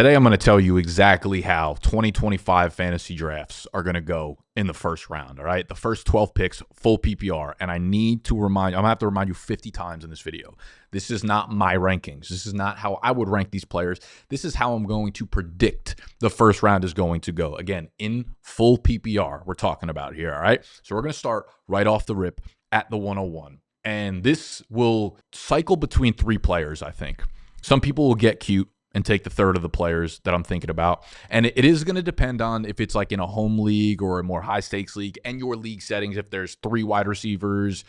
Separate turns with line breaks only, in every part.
Today, I'm going to tell you exactly how 2025 fantasy drafts are going to go in the first round, all right? The first 12 picks, full PPR. And I need to remind you, I'm going to have to remind you 50 times in this video. This is not my rankings. This is not how I would rank these players. This is how I'm going to predict the first round is going to go. Again, in full PPR, we're talking about here, all right? So we're going to start right off the rip at the 101. And this will cycle between three players, I think. Some people will get cute and take the third of the players that I'm thinking about. And it is going to depend on if it's like in a home league or a more high stakes league and your league settings. If there's 3 wide receivers,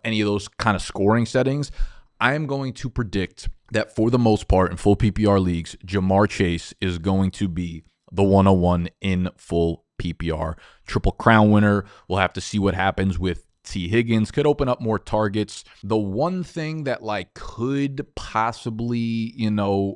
any of those kind of scoring settings, I am going to predict that for the most part in full PPR leagues, Ja'Marr Chase is going to be the 101 in full PPR. Triple Crown winner. We'll have to see what happens with T. Higgins. Could open up more targets. The one thing that could possibly,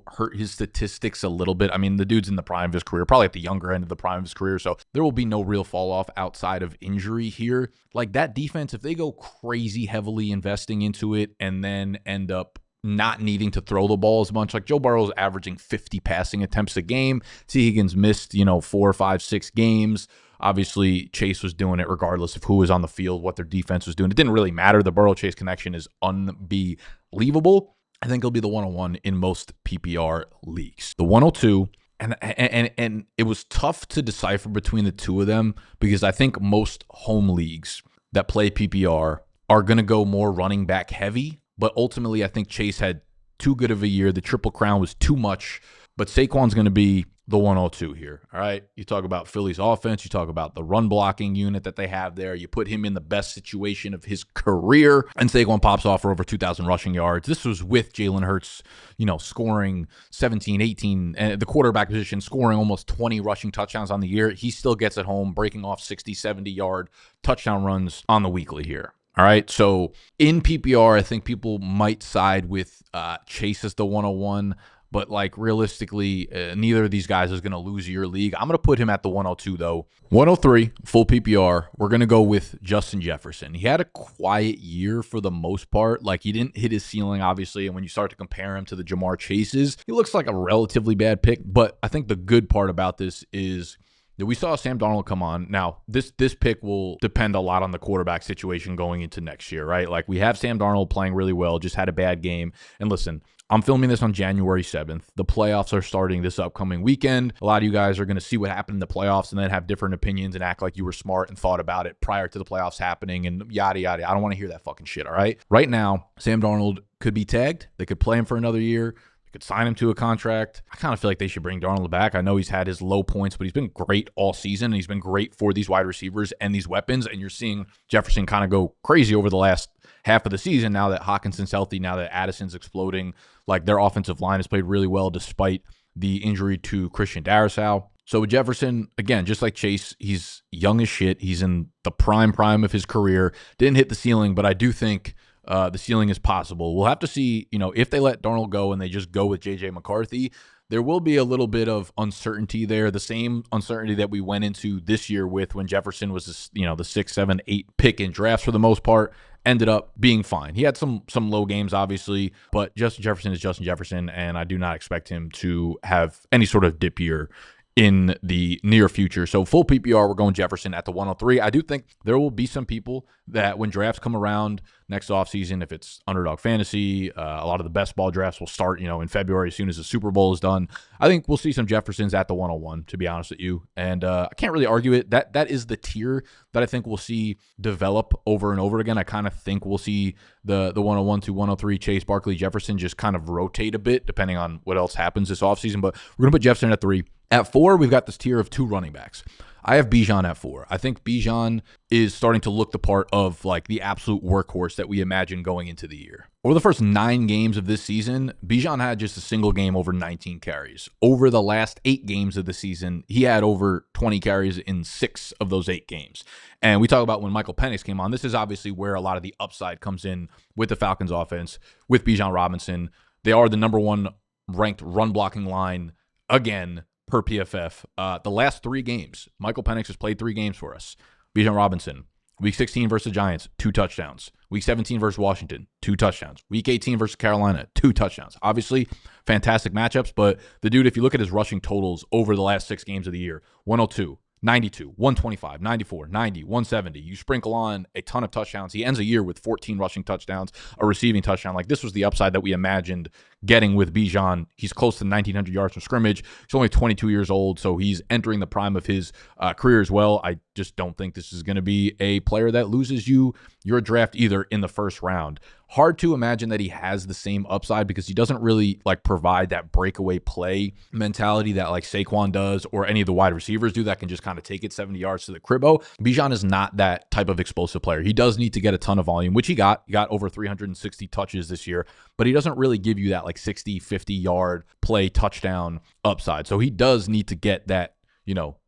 hurt his statistics a little bit. I mean, the dude's in the prime of his career, probably at the younger end of the prime of his career. So there will be no real fall off outside of injury here. Like that defense, if they go crazy heavily investing into it and then end up not needing to throw the ball as much, like Joe Burrow's averaging 50 passing attempts a game. T. Higgins missed, 4, 5, 6 games. Obviously, Chase was doing it regardless of who was on the field, what their defense was doing. It didn't really matter. The Burrow-Chase connection is unbelievable. I think it'll be the 101 in most PPR leagues. The 102, and it was tough to decipher between the two of them because I think most home leagues that play PPR are going to go more running back heavy. But ultimately, I think Chase had too good of a year. The Triple Crown was too much. But Saquon's going to be the 102 here, all right? You talk about Philly's offense. You talk about the run blocking unit that they have there. You put him in the best situation of his career, and Saquon pops off for over 2,000 rushing yards. This was with Jalen Hurts, scoring 17, 18, and the quarterback position scoring almost 20 rushing touchdowns on the year. He still gets it home, breaking off 60, 70-yard touchdown runs on the weekly here. All right, so in PPR, I think people might side with Chase as the 101. But realistically, neither of these guys is going to lose your league. I'm going to put him at the 102, though. 103, full PPR. We're going to go with Justin Jefferson. He had a quiet year for the most part. He didn't hit his ceiling, obviously. And when you start to compare him to the Ja'Marr Chases, he looks like a relatively bad pick. But I think the good part about this is that we saw Sam Darnold come on. Now, this pick will depend a lot on the quarterback situation going into next year, right? We have Sam Darnold playing really well, just had a bad game. And listen, I'm filming this on January 7th. The playoffs are starting this upcoming weekend. A lot of you guys are going to see what happened in the playoffs and then have different opinions and act like you were smart and thought about it prior to the playoffs happening and yada, yada. I don't want to hear that fucking shit, all right? Right now, Sam Darnold could be tagged. They could play him for another year. They could sign him to a contract. I kind of feel like they should bring Darnold back. I know he's had his low points, but he's been great all season, and he's been great for these wide receivers and these weapons, and you're seeing Jefferson kind of go crazy over the last half of the season now that Hawkinson's healthy, now that Addison's exploding. Their offensive line has played really well despite the injury to Christian Darrisaw. So with Jefferson, again, just like Chase, he's young as shit. He's in the prime of his career. Didn't hit the ceiling, but I do think the ceiling is possible. We'll have to see, if they let Darnold go and they just go with J.J. McCarthy, there will be a little bit of uncertainty there. The same uncertainty that we went into this year with when Jefferson was, the 6, 7, 8 pick in drafts for the most part, ended up being fine. He had some low games, obviously, but Justin Jefferson is Justin Jefferson, and I do not expect him to have any sort of dip year in the near future. So full PPR, we're going Jefferson at the 103. I do think there will be some people that when drafts come around next offseason, if it's Underdog Fantasy, a lot of the best ball drafts will start, in February as soon as the Super Bowl is done. I think we'll see some Jeffersons at the 101, to be honest with you. And I can't really argue it. That is the tier that I think we'll see develop over and over again. I kind of think we'll see the 101 to 103 Chase, Barkley, Jefferson just kind of rotate a bit depending on what else happens this offseason. But we're going to put Jefferson at 3. At 4, we've got this tier of 2 running backs. I have Bijan at 4. I think Bijan is starting to look the part of the absolute workhorse that we imagine going into the year. Over the first 9 games of this season, Bijan had just a single game over 19 carries. Over the last 8 games of the season, he had over 20 carries in 6 of those 8 games. And we talk about when Michael Penix came on. This is obviously where a lot of the upside comes in with the Falcons offense, with Bijan Robinson. They are the number 1 ranked run blocking line again per PFF. The last 3 games, Michael Penix has played 3 games for us. Bijan Robinson, Week 16 versus the Giants, 2 touchdowns. Week 17 versus Washington, 2 touchdowns. Week 18 versus Carolina, 2 touchdowns. Obviously, fantastic matchups, but the dude, if you look at his rushing totals over the last 6 games of the year, 102, 92, 125, 94, 90, 170. You sprinkle on a ton of touchdowns. He ends a year with 14 rushing touchdowns, a receiving touchdown. Like, this was the upside that we imagined getting with Bijan. He's close to 1,900 yards from scrimmage. He's only 22 years old, so he's entering the prime of his career as well. I just don't think this is going to be a player that loses you your draft either in the first round. Hard to imagine that he has the same upside because he doesn't really like provide that breakaway play mentality that like Saquon does or any of the wide receivers do that can just kind of take it 70 yards to the cribbo. Bijan is not that type of explosive player. He does need to get a ton of volume, which he got. He got over 360 touches this year, but he doesn't really give you that like 60, 50 yard play touchdown upside. So he does need to get that,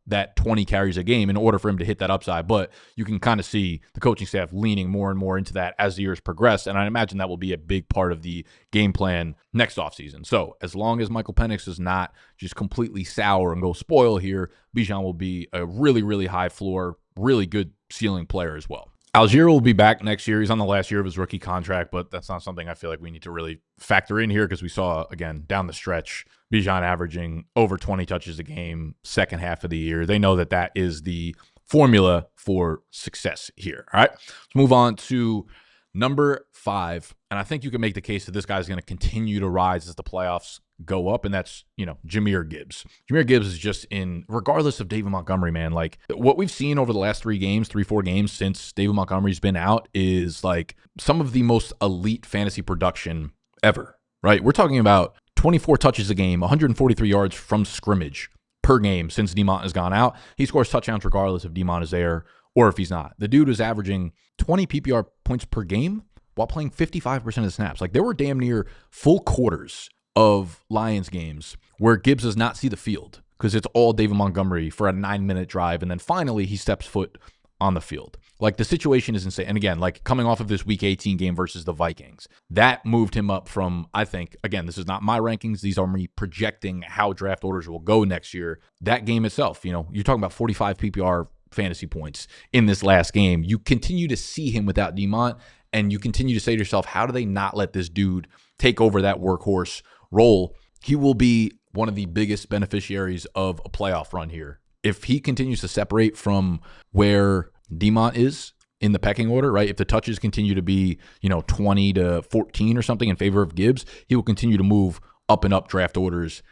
that 20 carries a game in order for him to hit that upside. But you can kind of see the coaching staff leaning more and more into that as the years progress. And I imagine that will be a big part of the game plan next offseason. So as long as Michael Penix does not just completely sour and go spoil here, Bijan will be a really, really high floor, really good ceiling player as well. Algier will be back next year. He's on the last year of his rookie contract, but that's not something I feel like we need to really factor in here because we saw, again, down the stretch, Bijan averaging over 20 touches a game second half of the year. They know that that is the formula for success here. All right, let's move on to number 5. And I think you can make the case that this guy's going to continue to rise as the playoffs go up, and that's, Jahmyr Gibbs. Jahmyr Gibbs is just regardless of David Montgomery, man, like what we've seen over the last 4 games since David Montgomery's been out is like some of the most elite fantasy production ever, right? We're talking about 24 touches a game, 143 yards from scrimmage per game since DeMont has gone out. He scores touchdowns regardless if DeMont is there or if he's not. The dude is averaging 20 PPR points per game while playing 55% of the snaps. Like there were damn near full quarters of Lions games where Gibbs does not see the field because it's all David Montgomery for a 9-minute drive. And then finally he steps foot on the field. Like the situation is insane. And again, like coming off of this week 18 game versus the Vikings, that moved him up from, I think, again, this is not my rankings. These are me projecting how draft orders will go next year. That game itself, you're talking about 45 PPR fantasy points in this last game. You continue to see him without DeMont, and you continue to say to yourself, how do they not let this dude take over that workhorse role? He will be one of the biggest beneficiaries of a playoff run here. If he continues to separate from where DeMont is in the pecking order, right? If the touches continue to be, 20 to 14 or something in favor of Gibbs, he will continue to move up and up draft orders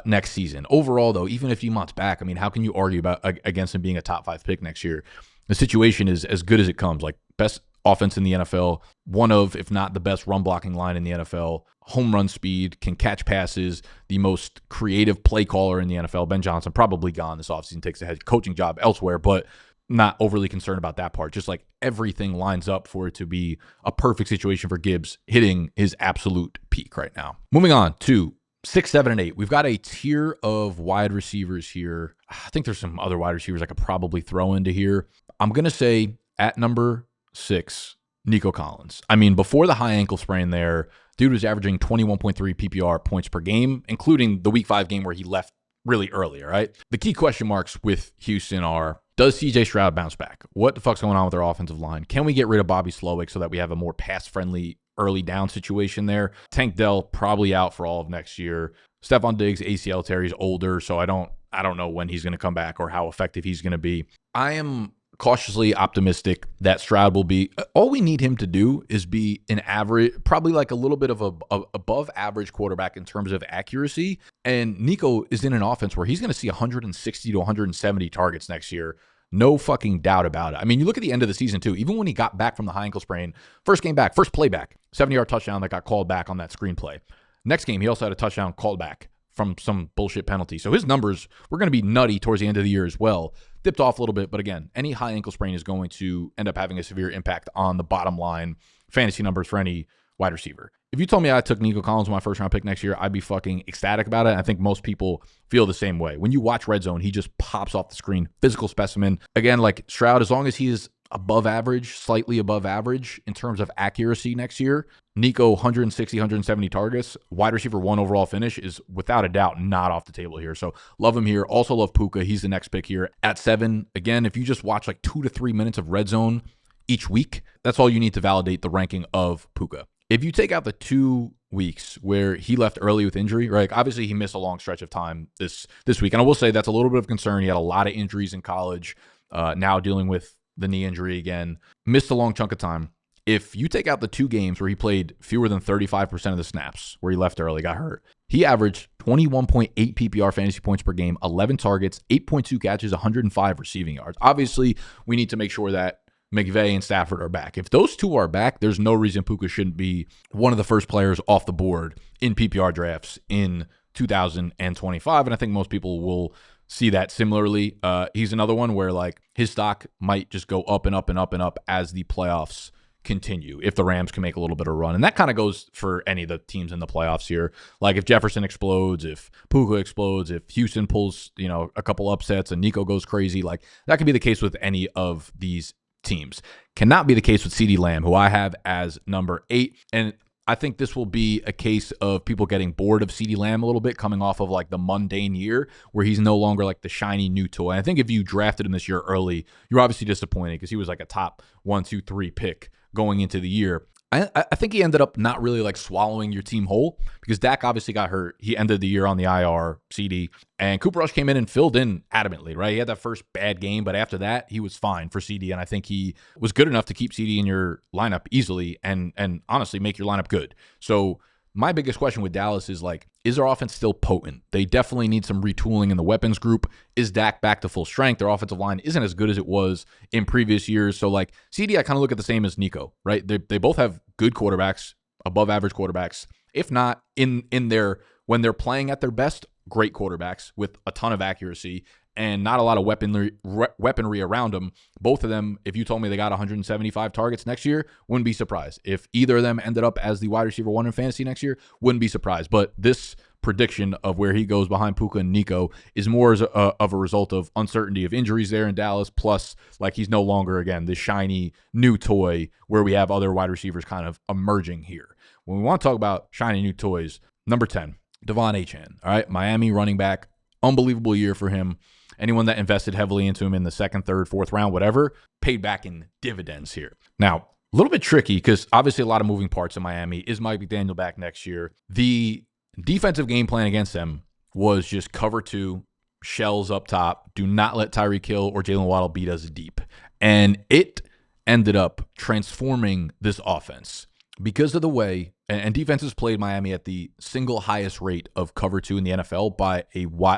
next season. Overall, though, even if DeMont's back, I mean, how can you argue against him being a top 5 pick next year? The situation is as good as it comes. Like best offense in the NFL, one of, if not the best run blocking line in the NFL, home run speed, can catch passes, the most creative play caller in the NFL. Ben Johnson probably gone this offseason, takes a head coaching job elsewhere, but not overly concerned about that part. Just like everything lines up for it to be a perfect situation for Gibbs hitting his absolute peak right now. Moving on to 6, 7, and 8. We've got a tier of wide receivers here. I think there's some other wide receivers I could probably throw into here. I'm going to say at number 6, Nico Collins. I mean, before the high ankle sprain there, dude was averaging 21.3 PPR points per game, including the week 5 game where he left really early, all right? The key question marks with Houston are, does CJ Stroud bounce back? What the fuck's going on with their offensive line? Can we get rid of Bobby Slowick so that we have a more pass-friendly early down situation there? Tank Dell probably out for all of next year. Stephon Diggs, ACL tear, he's older, so I don't know when he's going to come back or how effective he's going to be. I am cautiously optimistic that Stroud will be, all we need him to do is be an average, probably like a little bit of a above average quarterback in terms of accuracy. And Nico is in an offense where he's going to see 160 to 170 targets next year. No fucking doubt about it. I mean, you look at the end of the season too, even when he got back from the high ankle sprain, first play back, 70-yard touchdown that got called back on that screenplay. Next game, he also had a touchdown called back from some bullshit penalty. So his numbers were going to be nutty towards the end of the year as well. Dipped off a little bit, but again, any high ankle sprain is going to end up having a severe impact on the bottom line fantasy numbers for any wide receiver. If you told me I took Nico Collins with my first round pick next year, I'd be fucking ecstatic about it. I think most people feel the same way. When you watch Red Zone, he just pops off the screen. Physical specimen. Again, like Stroud, as long as he is above average, slightly above average in terms of accuracy next year, Nico 160, 170 targets, wide receiver 1 overall finish is without a doubt not off the table here. So love him here. Also love Puka. He's the next pick here at 7. Again, if you just watch like 2 to 3 minutes of Red Zone, each week. That's all you need to validate the ranking of Puka. If you take out the 2 weeks where he left early with injury, right? Obviously, he missed a long stretch of time this week. And I will say that's a little bit of concern. He had a lot of injuries in college, now dealing with the knee injury again. Missed a long chunk of time. If you take out the 2 games where he played fewer than 35% of the snaps, where he left early, got hurt, he averaged 21.8 PPR fantasy points per game, 11 targets, 8.2 catches, 105 receiving yards. Obviously, we need to make sure that McVay and Stafford are back. If those 2 are back, there's no reason Puka shouldn't be one of the first players off the board in PPR drafts in 2025. And I think most people will see that similarly. He's another one where like his stock might just go up and up and up and up as the playoffs continue, if the Rams can make a little bit of a run. And that kind of goes for any of the teams in the playoffs here. Like if Jefferson explodes, if Puka explodes, if Houston pulls, a couple upsets and Nico goes crazy, like that could be the case with any of these teams. Cannot be the case with CeeDee Lamb, who I have as number 8. And I think this will be a case of people getting bored of CeeDee Lamb a little bit, coming off of like the mundane year where he's no longer like the shiny new toy. And I think if you drafted him this year early, you're obviously disappointed because he was like a top 1, 2, 3 pick going into the year. I think he ended up not really like swallowing your team whole because Dak obviously got hurt. He ended the year on the IR, CeeDee, and Cooper Rush came in and filled in adamantly, right? He had that first bad game, but after that, he was fine for CeeDee, and I think he was good enough to keep CeeDee in your lineup easily and honestly make your lineup good. So my biggest question with Dallas is like, is their offense still potent? They definitely need some retooling in the weapons group. Is Dak back to full strength? Their offensive line isn't as good as it was in previous years. So like CeeDee, I kind of look at the same as Nico, right? They both have good quarterbacks, above average quarterbacks. If not in their, when they're playing at their best, great quarterbacks with a ton of accuracy and not a lot of weaponry around them. Both of them, if you told me they got 175 targets next year, wouldn't be surprised. If either of them ended up as the wide receiver 1 in fantasy next year, wouldn't be surprised. But this prediction of where he goes behind Puka and Nico is more as of a result of uncertainty of injuries there in Dallas, plus like he's no longer, again, this shiny new toy where we have other wide receivers kind of emerging here. When we want to talk about shiny new toys, number 10, achane. All right, Miami running back, unbelievable year for him. Anyone that invested heavily into him in the 2nd, 3rd, 4th round, whatever, paid back in dividends here. Now, a little bit tricky because obviously a lot of moving parts in Miami. Is Mike McDaniel back next year? The defensive game plan against them was just cover 2, shells up top. Do not let Tyreek Hill or Jalen Waddle beat us deep. And it ended up transforming this offense because of the way, and defenses played Miami at the single highest rate of cover 2 in the NFL by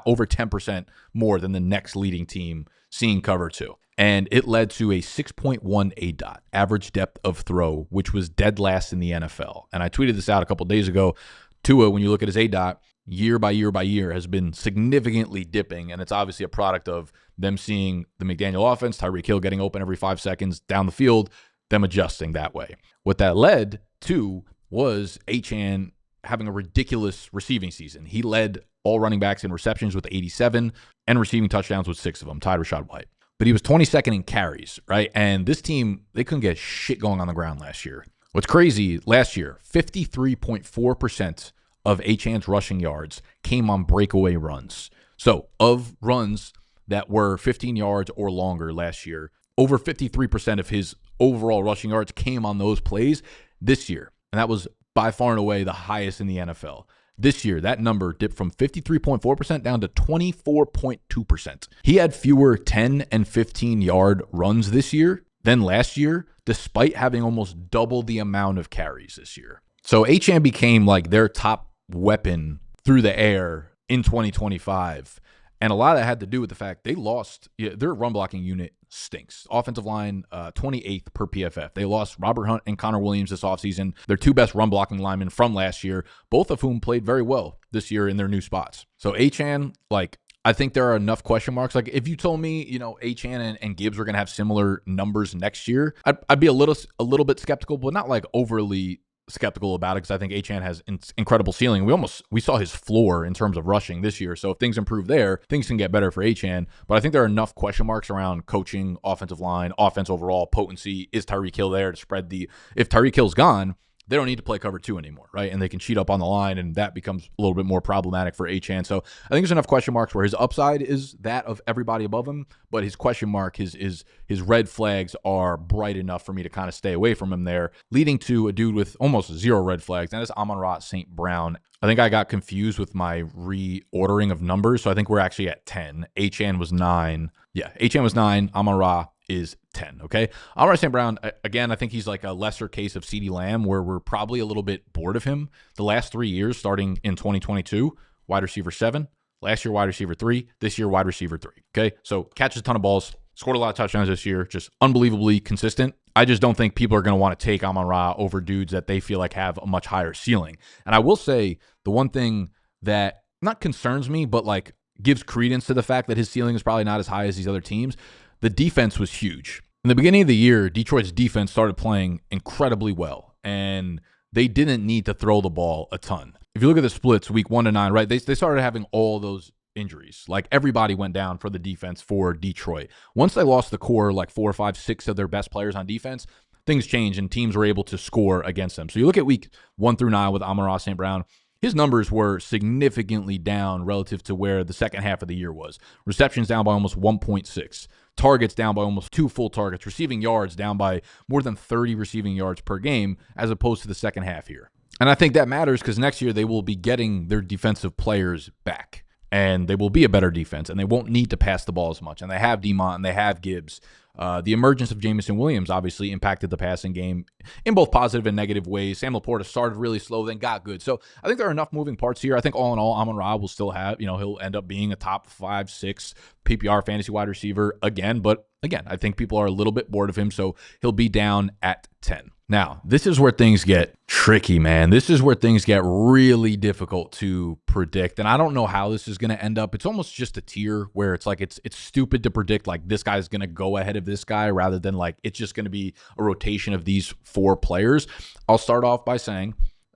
over 10% more than the next leading team seeing cover 2. And it led to a 6.1 ADOT, average depth of throw, which was dead last in the NFL. And I tweeted this out a couple of days ago. Tua, when you look at his ADOT, year by year by year, has been significantly dipping. And it's obviously a product of them seeing the McDaniel offense, Tyreek Hill getting open every 5 seconds down the field, them adjusting that way. What that led to was Achane having a ridiculous receiving season. He led all running backs in receptions with 87 and receiving touchdowns with 6 of them, tied Rashad White. But he was 22nd in carries, right? And this team, they couldn't get shit going on the ground last year. What's crazy, last year, 53.4% of Achane's rushing yards came on breakaway runs. So of runs that were 15 yards or longer last year, over 53% of his overall rushing yards came on those plays this year. And that was by far and away the highest in the NFL. This year, that number dipped from 53.4% down to 24.2%. He had fewer 10 and 15-yard runs this year than last year, despite having almost double the amount of carries this year. So Achane became like their top weapon through the air in 2025. And a lot of that had to do with the fact they lost, their run blocking unit stinks. Offensive line, 28th per PFF. They lost Robert Hunt and Connor Williams this offseason. Their 2 best run blocking linemen from last year, both of whom played very well this year in their new spots. So Achane, like, I think there are enough question marks. Like, if you told me, Achane and Gibbs were going to have similar numbers next year, I'd be a little bit skeptical, but not like overly skeptical about it because I think Achane has incredible ceiling. We saw his floor in terms of rushing this year. So if things improve there, things can get better for Achane. But I think there are enough question marks around coaching, offensive line, offense overall, potency. Is Tyreek Hill there to spread if Tyreek Hill's gone, they don't need to play cover 2 anymore, right? And they can cheat up on the line, and that becomes a little bit more problematic for Achane. So I think there's enough question marks where his upside is that of everybody above him, but his question mark, his red flags are bright enough for me to kind of stay away from him there, leading to a dude with almost 0 red flags, and that's amon-ra St. Brown. I think I got confused with my reordering of numbers, so I think we're actually at 10. Achane was 9. Yeah, Achane was 9. Amon-ra is 10, okay? Amon-ra St. Brown, again, I think he's like a lesser case of CeeDee Lamb, where we're probably a little bit bored of him. The last 3 years, starting in 2022, wide receiver 7. Last year, wide receiver 3. This year, wide receiver 3, okay? So catches a ton of balls. Scored a lot of touchdowns this year. Just unbelievably consistent. I just don't think people are going to want to take Amon-ra over dudes that they feel like have a much higher ceiling. And I will say the one thing that not concerns me, but like gives credence to the fact that his ceiling is probably not as high as these other teams, the defense was huge. In the beginning of the year, Detroit's defense started playing incredibly well, and they didn't need to throw the ball a ton. If you look at the splits, week 1 to 9, right, they started having all those injuries. Like everybody went down for the defense for Detroit. Once they lost the core, like 4, 5, 6 of their best players on defense, things changed and teams were able to score against them. So you look at week 1 through 9 with amon-ra St. Brown, his numbers were significantly down relative to where the second half of the year was. Receptions down by almost 1.6. Targets down by almost 2 full targets. Receiving yards down by more than 30 receiving yards per game as opposed to the second half here. And I think that matters because next year they will be getting their defensive players back. And they will be a better defense, and they won't need to pass the ball as much. And they have Demont, and they have Gibbs. The emergence of Jameson Williams obviously impacted the passing game in both positive and negative ways. Sam Laporta started really slow, then got good. So I think there are enough moving parts here. I think all in all, Amon-ra will still have, he'll end up being a top 5, 6 PPR fantasy wide receiver again. But again, I think people are a little bit bored of him, so he'll be down at 10. Now, this is where things get tricky, man. This is where things get really difficult to predict. And I don't know how this is going to end up. It's almost just a tier where it's like it's stupid to predict like this guy's going to go ahead of this guy rather than like it's just going to be a rotation of these 4 players. I'll start off by saying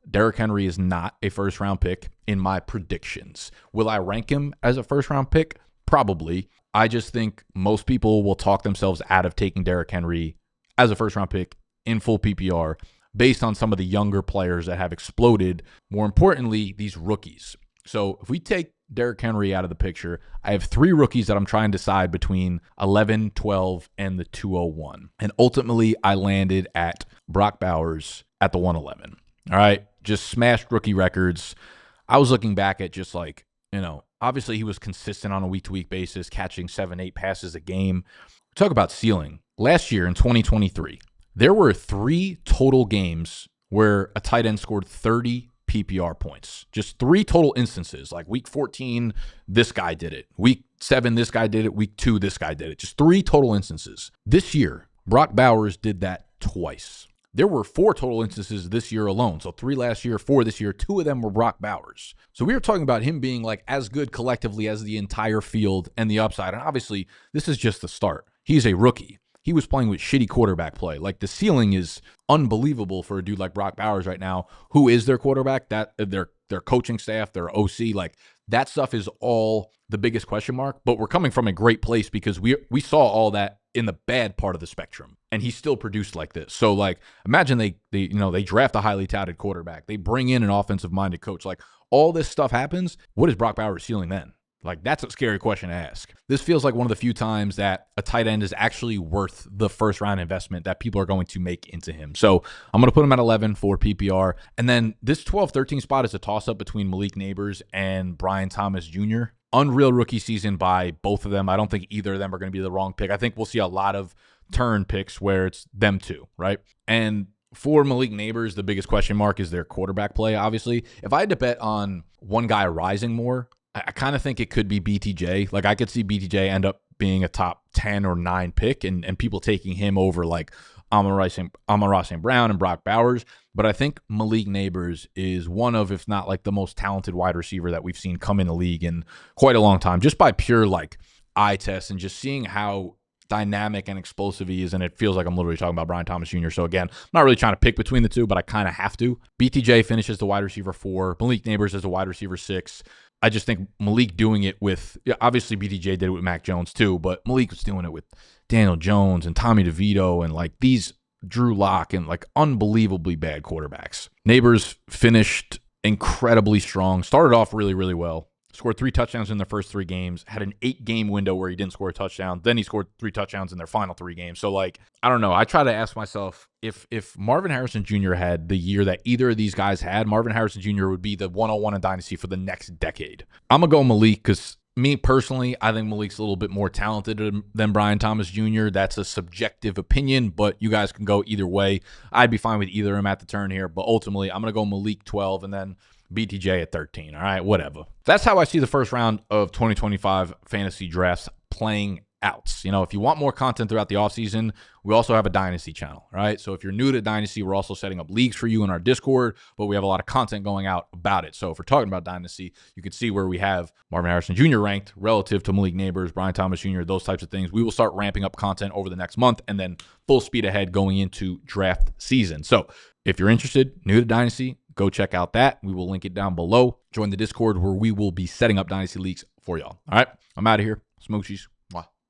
Derrick Henry is not a first-round pick in my predictions. Will I rank him as a first-round pick? Probably. I just think most people will talk themselves out of taking Derrick Henry as a first-round pick in full PPR based on some of the younger players that have exploded. More importantly, these rookies. So if we take Derrick Henry out of the picture, I have 3 rookies that I'm trying to decide between 11, 12, and the 201. And ultimately, I landed at Brock Bowers at the 111. All right, just smashed rookie records. I was looking back at just like, obviously he was consistent on a week-to-week basis, catching 7, 8 passes a game. Talk about ceiling. Last year in 2023, there were 3 total games where a tight end scored 30 PPR points. Just 3 total instances. Like week 14, this guy did it. Week 7, this guy did it. Week 2, this guy did it. Just 3 total instances. This year, Brock Bowers did that twice. There were 4 total instances this year alone. So 3 last year, 4 this year. 2 of them were Brock Bowers. So we were talking about him being like as good collectively as the entire field and the upside. And obviously, this is just the start. He's a rookie. He was playing with shitty quarterback play. Like the ceiling is unbelievable for a dude like Brock Bowers right now. Who is their quarterback? That their coaching staff, their OC, like that stuff is all the biggest question mark. But we're coming from a great place because we saw all that in the bad part of the spectrum, and he still produced like this. So like imagine they draft a highly touted quarterback, they bring in an offensive minded coach, like all this stuff happens. What is Brock Bowers' ceiling then? Like, that's a scary question to ask. This feels like one of the few times that a tight end is actually worth the first-round investment that people are going to make into him. So I'm going to put him at 11 for PPR. And then this 12-13 spot is a toss-up between Malik Nabers and Brian Thomas Jr. Unreal rookie season by both of them. I don't think either of them are going to be the wrong pick. I think we'll see a lot of turn picks where it's them two, right? And for Malik Nabers, the biggest question mark is their quarterback play, obviously. If I had to bet on one guy rising more, I kind of think it could be BTJ. Like, I could see BTJ end up being a top 10 or 9 pick and people taking him over like amon-ra St. Brown and Brock Bowers. But I think Malik Nabers is one of, if not like the most talented wide receiver that we've seen come in the league in quite a long time, just by pure like eye test and just seeing how dynamic and explosive he is. And it feels like I'm literally talking about Brian Thomas Jr. So again, I'm not really trying to pick between the two, but I kind of have to. BTJ finishes the wide receiver 4. Malik Nabers is the wide receiver 6. I just think Malik doing it with, obviously BDGE did it with Mac Jones too, but Malik was doing it with Daniel Jones and Tommy DeVito and like these Drew Lock and like unbelievably bad quarterbacks. Nabers finished incredibly strong, started off really, really well. Scored 3 touchdowns in their first 3 games, had an 8-game window where he didn't score a touchdown. Then he scored 3 touchdowns in their final 3 games. So, like, I don't know. I try to ask myself, if Marvin Harrison Jr. had the year that either of these guys had, Marvin Harrison Jr. would be the 101 in Dynasty for the next decade. I'm going to go Malik because me personally, I think Malik's a little bit more talented than Brian Thomas Jr. That's a subjective opinion, but you guys can go either way. I'd be fine with either of them at the turn here, but ultimately, I'm going to go Malik 12 and then BTJ at 13. All right, whatever. That's how I see the first round of 2025 fantasy drafts playing out. You know, if you want more content throughout the offseason, we also have a Dynasty channel, right? So if you're new to Dynasty, we're also setting up leagues for you in our Discord, but we have a lot of content going out about it. So if we're talking about Dynasty, you can see where we have Marvin Harrison Jr. ranked relative to Malik Nabers, Brian Thomas Jr., those types of things. We will start ramping up content over the next month and then full speed ahead going into draft season. So if you're interested, new to Dynasty, go check out that. We will link it down below. Join the Discord where we will be setting up Dynasty leagues for y'all. All right, I'm out of here. Smoochies.